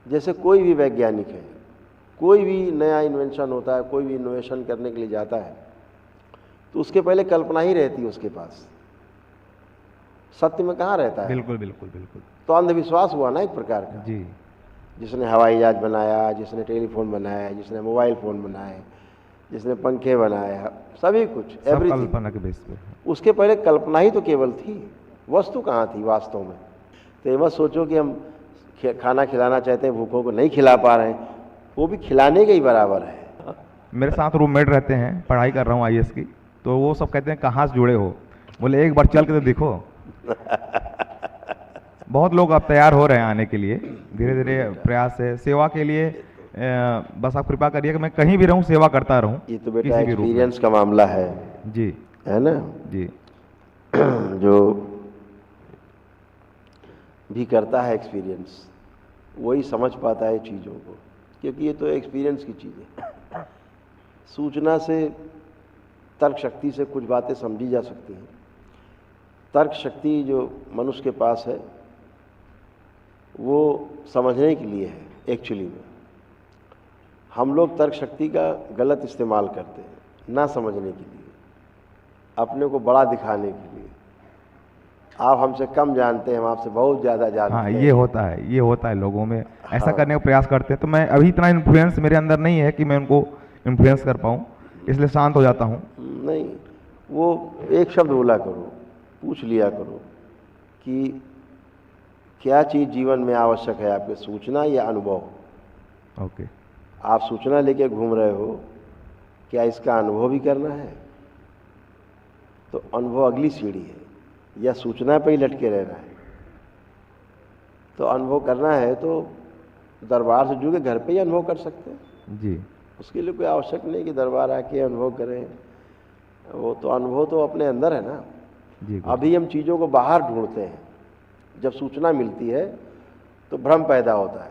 जैसे कोई भी वैज्ञानिक है, कोई भी नया इन्वेंशन होता है, कोई भी इनोवेशन करने के लिए जाता है तो उसके पहले कल्पना ही रहती है उसके पास, सत्य में कहाँ रहता है। बिल्कुल बिल्कुल बिल्कुल। तो अंधविश्वास हुआ ना एक प्रकार का। जी। जिसने हवाई जहाज बनाया, जिसने टेलीफोन बनाया, जिसने मोबाइल फ़ोन बनाए, जिसने पंखे बनाए, सभी कुछ, सब एवरीथिंग, कल्पना के बेस पे। उसके पहले कल्पना ही तो केवल थी, वस्तु कहाँ थी वास्तव में। तो ये मत सोचो कि हम खाना खिलाना चाहते हैं, भूखों को नहीं खिला पा रहे हैं, वो भी खिलाने के ही बराबर है। मेरे साथ रूममेट रहते हैं, पढ़ाई कर रहा हूँ आईएएस की, तो वो सब कहते हैं कहाँ से जुड़े हो, बोले एक बार चल के तो दिखो। बहुत लोग अब तैयार हो रहे हैं आने के लिए, धीरे धीरे प्रयास है सेवा के लिए। बस आप कृपा करिए कि मैं कहीं भी रहूं सेवा करता रहूं, ये तो बेटा किसी भी रूप में। एक्सपीरियंस का मामला है जी। है ना। जी। जो भी करता है एक्सपीरियंस, वही समझ पाता है चीज़ों को, क्योंकि ये तो एक्सपीरियंस की चीज़ है। सूचना से, तर्क शक्ति से कुछ बातें समझी जा सकती हैं। तर्क शक्ति जो मनुष्य के पास है वो समझने के लिए है एक्चुअली में। हम लोग तर्क शक्ति का गलत इस्तेमाल करते हैं, ना समझने के लिए, अपने को बड़ा दिखाने के लिए। आप हमसे कम जानते हैं, हम आपसे बहुत ज़्यादा जानते हाँ, हैं। ये होता है लोगों में, ऐसा हाँ। करने का प्रयास करते हैं। तो मैं अभी इतना इन्फ्लुएंस मेरे अंदर नहीं है कि मैं उनको इन्फ्लुएंस कर पाऊँ, इसलिए शांत हो जाता हूँ। नहीं, वो एक शब्द बोला करो, पूछ लिया करो कि क्या चीज़ जीवन में आवश्यक है आपके, सूचना या अनुभव। ओके। आप सूचना लेके घूम रहे हो, क्या इसका अनुभव भी करना है? तो अनुभव अगली सीढ़ी है, या सूचना पे ही लटके रहना है। तो अनुभव करना है तो दरबार से जुड़ के घर पे ही अनुभव कर सकते हैं जी। उसके लिए कोई आवश्यक नहीं कि दरबार आके अनुभव करें। वो तो अनुभव तो अपने अंदर है ना। जी। अभी हम चीज़ों को बाहर ढूंढते हैं, जब सूचना मिलती है तो भ्रम पैदा होता है,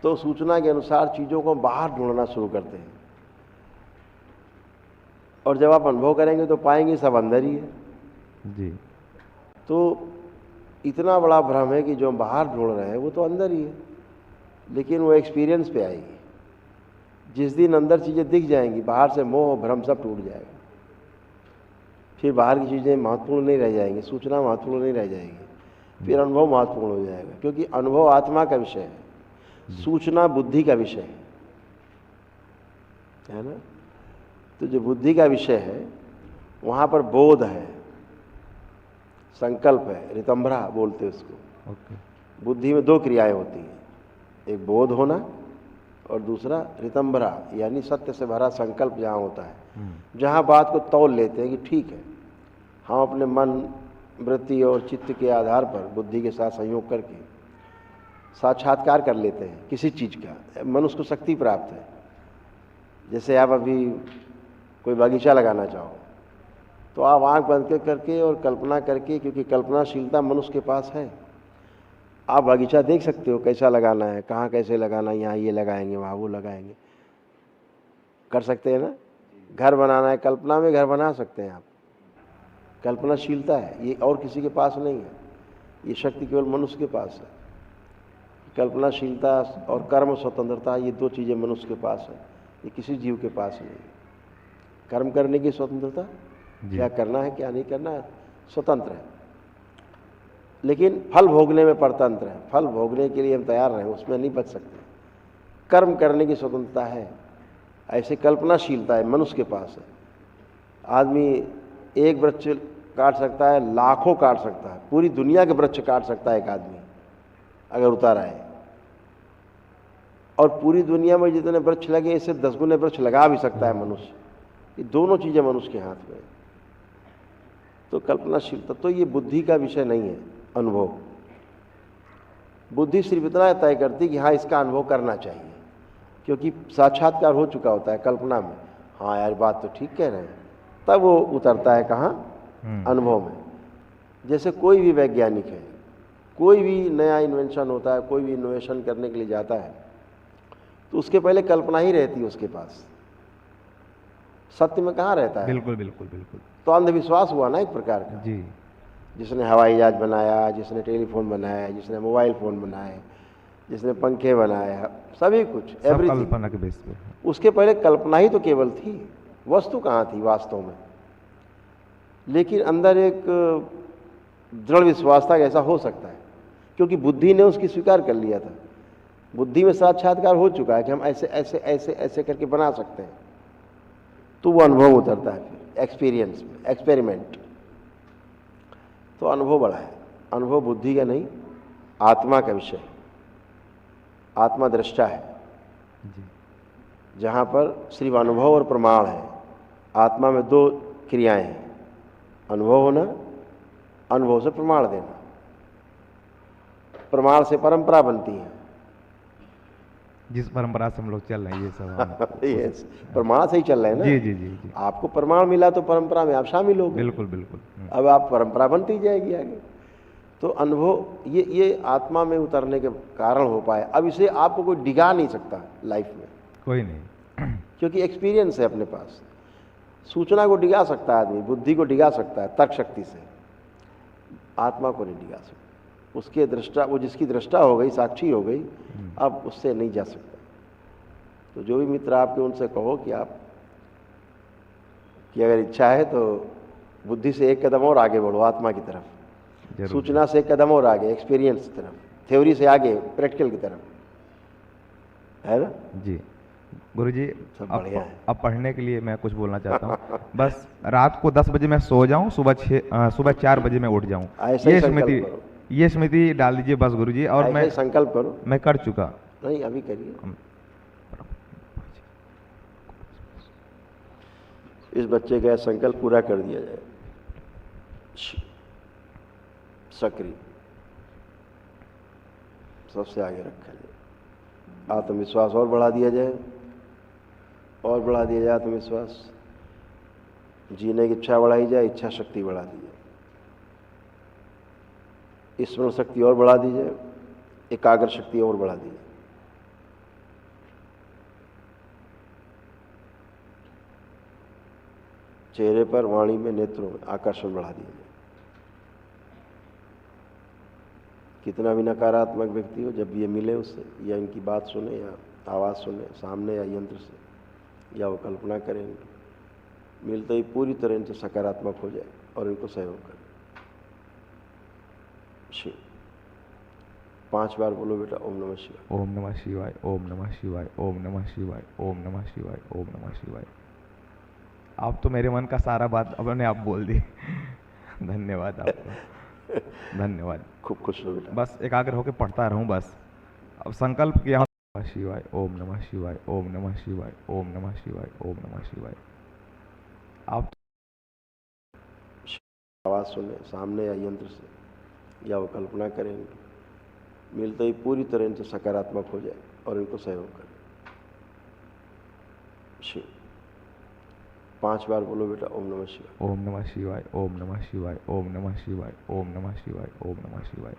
तो सूचना के अनुसार चीज़ों को बाहर ढूंढना शुरू करते हैं, और जब आप अनुभव करेंगे तो पाएंगे सब अंदर ही है। जी। तो इतना बड़ा भ्रम है कि जो हम बाहर ढूंढ रहे हैं वो तो अंदर ही है, लेकिन वो एक्सपीरियंस पे आएगी। जिस दिन अंदर चीज़ें दिख जाएंगी, बाहर से मोह भ्रम सब टूट जाएगा, फिर बाहर की चीज़ें महत्वपूर्ण नहीं रह जाएंगी, सूचना महत्वपूर्ण नहीं रह जाएगी, फिर अनुभव महत्वपूर्ण हो जाएगा। क्योंकि अनुभव आत्मा का विषय है, सूचना बुद्धि का विषय है ना। तो जो बुद्धि का विषय है वहाँ पर बोध है, संकल्प है, रितंभरा बोलते हैं उसको। ओके। बुद्धि में दो क्रियाएं होती हैं, एक बोध होना और दूसरा रितंभरा, यानी सत्य से भरा संकल्प जहाँ होता है, जहाँ बात को तौल लेते हैं कि ठीक है, हम अपने मन, वृत्ति और चित्त के आधार पर बुद्धि के साथ संयोग करके साक्षात्कार कर लेते हैं किसी चीज़ का। मनुष्य को शक्ति प्राप्त है। जैसे आप अभी कोई बगीचा लगाना चाहो तो आप आँख बंद करके और कल्पना करके, क्योंकि कल्पनाशीलता मनुष्य के पास है, आप बगीचा देख सकते हो कैसा लगाना है, कहाँ कैसे लगाना है, यहाँ ये लगाएंगे, वहाँ वो लगाएंगे, कर सकते हैं ना। घर बनाना है, कल्पना में घर बना सकते हैं आप। कल्पनाशीलता है, ये और किसी के पास नहीं है, ये शक्ति केवल मनुष्य के पास है। कल्पनाशीलता और कर्म स्वतंत्रता, ये दो चीज़ें मनुष्य के पास है, ये किसी जीव के पास नहीं है। कर्म करने की स्वतंत्रता, क्या करना है क्या नहीं करना है, स्वतंत्र है, लेकिन फल भोगने में परतंत्र है। फल भोगने के लिए हम तैयार रहें, उसमें नहीं बच सकते। कर्म करने की स्वतंत्रता है, ऐसे कल्पनाशीलता है मनुष्य के पास है। आदमी एक वृक्ष काट सकता है, लाखों काट सकता है, पूरी दुनिया के वृक्ष काट सकता है एक आदमी अगर उतारा है। और पूरी दुनिया में जितने वृक्ष लगे इससे 10 गुने वृक्ष लगा भी सकता है मनुष्य। ये दोनों चीज़ें मनुष्य के हाथ में है। तो कल्पनाशीलता तो ये बुद्धि का विषय नहीं है, अनुभव। बुद्धि सिर्फ इतना तय करती कि हाँ इसका अनुभव करना चाहिए, क्योंकि साक्षात्कार हो चुका होता है कल्पना में, हाँ यार बात तो ठीक कह रहे हैं, तब वो उतरता है कहाँ, अनुभव में। जैसे कोई भी वैज्ञानिक है, कोई भी नया इन्वेंशन होता है, कोई भी इनोवेशन करने के लिए जाता है तो उसके पहले कल्पना ही रहती है उसके पास, सत्य में कहाँ रहता है। बिल्कुल बिल्कुल बिल्कुल। तो अंधविश्वास हुआ ना एक प्रकार का। जी। जिसने हवाई जहाज बनाया, जिसने टेलीफोन बनाया, जिसने मोबाइल फ़ोन बनाए, जिसने पंखे बनाए, सभी कुछ, सब एवरीथिंग। कल्पना के बेस पे। उसके पहले कल्पना ही तो केवल थी, वस्तु कहाँ थी वास्तव में। लेकिन अंदर एक दृढ़ विश्वास था कि ऐसा हो सकता है, क्योंकि बुद्धि ने उसकी स्वीकार कर लिया था। बुद्धि में साक्षात्कार हो चुका है कि हम ऐसे ऐसे ऐसे ऐसे करके बना सकते हैं। तो वो अनुभव उतरता है फिर एक्सपीरियंस में, एक्सपेरिमेंट। तो अनुभव बड़ा है, अनुभव बुद्धि का नहीं, आत्मा का विषय है। आत्मा दृष्टा है, जी जहाँ पर सिर्फ अनुभव और प्रमाण है। आत्मा में दो क्रियाएं हैं, अनुभव होना, अनुभव से प्रमाण देना। प्रमाण से परंपरा बनती है। जिस परंपरा से हम लोग चल रहे हैं ये सब यस, प्रमाण से ही चल रहे हैं ना। जी जी जी जी, आपको प्रमाण मिला तो परंपरा में आप शामिल हो गए। बिल्कुल बिल्कुल। अब आप परंपरा बनती जाएगी आगे। तो अनुभव ये आत्मा में उतरने के कारण हो पाए। अब इसे आपको कोई डिगा नहीं सकता लाइफ में, कोई नहीं। क्योंकि एक्सपीरियंस है अपने पास। सूचना को डिगा सकता है आदमी, बुद्धि को डिगा सकता है तर्क शक्ति से, आत्मा को नहीं डिगा सकता। उसके दृष्टा, वो जिसकी दृष्टा हो गई, साक्षी हो गई, अब उससे नहीं जा सकता। तो जो भी मित्र आपके, उनसे कहो कि आप कि अगर इच्छा है तो बुद्धि से एक कदम और आगे बढ़ो आत्मा की तरफ, जरूर। सूचना से एक कदम और आगे एक्सपीरियंस की तरफ, थ्योरी से आगे प्रैक्टिकल की तरफ, है ना जी। गुरुजी सब बढ़िया है। अब पढ़ने के लिए मैं कुछ बोलना चाहता हूँ। बस रात को 10 बजे मैं सो जाऊँ, सुबह 4 बजे मैं उठ जाऊँ। ऐसा ही संकल्प करो। ये स्मृति डाल दीजिए बस गुरुजी। और ऐसा मैं ही संकल्प करो। मैं कर चुका। नहीं, अभी करिए। इस बच्चे का संकल्प पूरा कर दिया जाए। सक्रिय सबसे आगे रखा जाए। आत्मविश्वास और बढ़ा दिया जाए, और बढ़ा दिया जाए आत्मविश्वास। जीने की इच्छा बढ़ाई जाए, इच्छा शक्ति बढ़ा दी जाए। स्मरण शक्ति और बढ़ा दी जाए, एकाग्र शक्ति और बढ़ा दी जाए। चेहरे पर, वाणी में, नेत्रों में आकर्षण बढ़ा दिया जाए। कितना भी नकारात्मक व्यक्ति हो, जब ये मिले उससे, या इनकी बात सुने या आवाज़ सुने सामने या यंत्र से, या वो कल्पना करें, मिलते ही पूरी तरह इनसे सकारात्मक हो जाए और इनको सहयोग करें। 5 बार बोलो बेटा, ओम नमः शिवाय, ओम नमः शिवाय, ओम नमः शिवाय, ओम नमः शिवाय, ओम नमः शिवाय, ओम नमः शिवाय। आप तो मेरे मन का सारा बात अपने आप बोल दी। धन्यवाद आपको, धन्यवाद। खूब खुश हो बेटा। बस एकाग्र होकर पढ़ता रहूं बस। अब संकल्प किया, नमः शिवाय, ओम नमः शिवाय, ओम नमः शिवाय, ओम नमः शिवाय, ओम नमः शिवाय। आप आवाज़ सुने सामने या यंत्र से, या वो कल्पना करें, मिलते ही पूरी तरह इनसे सकारात्मक हो जाए और इनको सहयोग करें। 5 बार बोलो बेटा, ओम नमः शिवाय, ओम नमः शिवाय, ओम नमः शिवाय, ओम नमः शिवाय, ओम नमः शिवाय, ओम नमः शिवाय।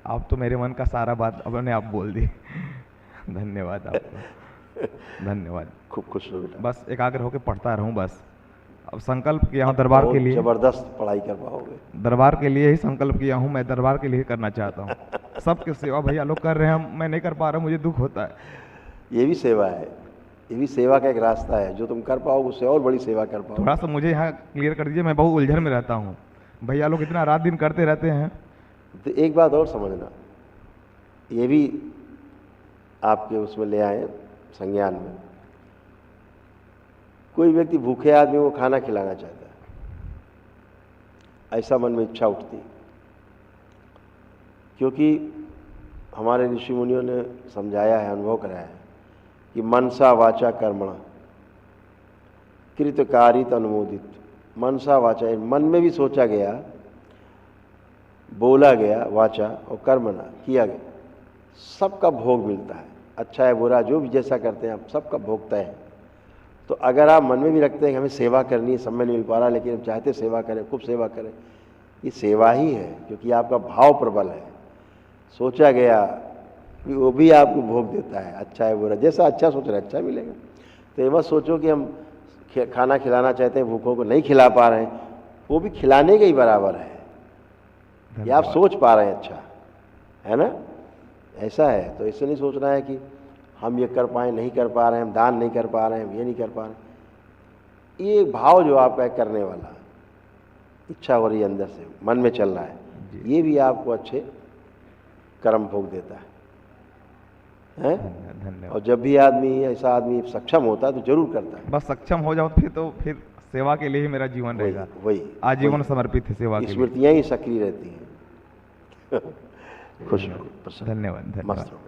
आप तो मेरे मन का सारा बात अपने आप बोल दी। धन्यवाद आपको, धन्यवाद। खूब खुश हो बेटा। बस एकाग्र होकर पढ़ता रहूं बस। अब संकल्प किया हूँ दरबार के लिए, जबरदस्त पढ़ाई कर पाओगे। दरबार के लिए ही संकल्प किया हूँ, मैं दरबार के लिए करना चाहता हूँ। सबकी सेवा भैया लोग कर रहे हैं, मैं नहीं कर पा रहा, मुझे दुख होता है। ये भी सेवा है, ये भी सेवा का एक रास्ता है। जो तुम कर पाओगे उससे और बड़ी सेवा कर पाओगे। थोड़ा सा मुझे यहाँ क्लियर कर दीजिए, मैं बहुत उलझन में रहता हूँ। भैया लोग इतना रात दिन करते रहते हैं। तो एक बात और समझना, ये भी आपके उसमें ले आए संज्ञान में। कोई व्यक्ति भूखे आदमी को खाना खिलाना चाहता है, ऐसा मन में इच्छा उठती, क्योंकि हमारे ऋषि मुनियों ने समझाया है, अनुभव कराया है कि मनसा वाचा कर्मणा कृतकारित अनुमोदित। मनसा वाचा, मन में भी सोचा गया, बोला गया, वाचा और कर्मणा किया गया, सबका भोग मिलता है। अच्छा है बुरा, जो भी जैसा करते हैं आप, सबका भोग तय है। तो अगर आप मन में भी रखते हैं कि हमें सेवा करनी है, समय नहीं मिल पा रहा, लेकिन हम चाहते सेवा करें, खूब सेवा करें, ये सेवा ही है, क्योंकि आपका भाव प्रबल है। सोचा गया, वो भी आपको भोग देता है। अच्छा है बुरा, जैसा अच्छा सोच रहे अच्छा मिलेगा। तो ये मत सोचो कि हम खाना खिलाना चाहते हैं, भूखों को नहीं खिला पा रहे हैं, वो भी खिलाने के ही बराबर है। ये आप सोच पा रहे हैं, अच्छा है ना। ऐसा है। तो ऐसे नहीं सोचना है कि हम ये कर पाए, नहीं कर पा रहे हैं, हम दान नहीं कर पा रहे हैं, हम ये नहीं कर पा रहे हैं। ये भाव जो आपका है करने वाला, इच्छा हो रही है अंदर से, मन में चल रहा है, ये भी आपको अच्छे कर्म भोग देता है। धन्यवाद। और जब भी आदमी, ऐसा आदमी सक्षम होता है तो जरूर करता है। बस सक्षम हो जाओ फिर सेवा के लिए ही मेरा जीवन रहेगा, वही आजीवन समर्पित है सेवा के लिए। स्मृतियाँ ही सक्रिय रहती हैं। खुश रहो, प्रसन्न, धन्यवाद। मस्त रहो।